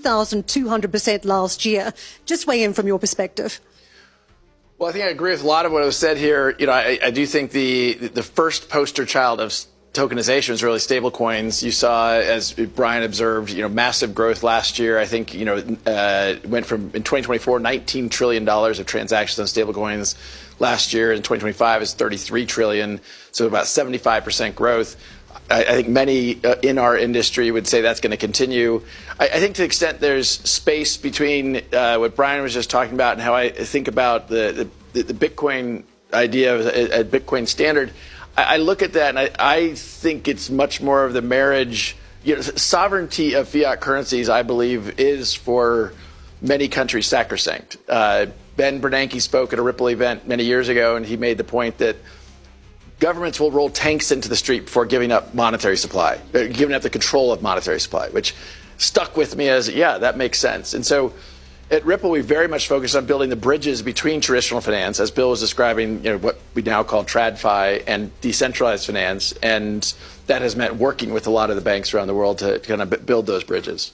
2,200% last year. Just weigh in from your perspective. Well, I think I agree with a lot of what was said here. You know, I do think the first poster child of tokenization is really stablecoins. You saw, as Brian observed, you know, massive growth last year. I think, you know, went from, in 2024, $19 trillion of transactions on stablecoins last year. In 2025 is $33 trillion, so about 75% growth. I think many in our industry would say that's going to continue. I think to the extent there's space between what Brian was just talking about and how I think about the Bitcoin idea of a Bitcoin standard, I look at that and I think it's much more of the marriage. You know, sovereignty of fiat currencies, I believe, is for many countries sacrosanct. Ben Bernanke spoke at a Ripple event many years ago, and he made the point that governments will roll tanks into the street before giving up monetary supply, giving up the control of monetary supply, which stuck with me as, yeah, that makes sense. And so at Ripple, we very much focus on building the bridges between traditional finance, as Bill was describing, you know, what we now call TradFi, and decentralized finance. And that has meant working with a lot of the banks around the world to kind of build those bridges.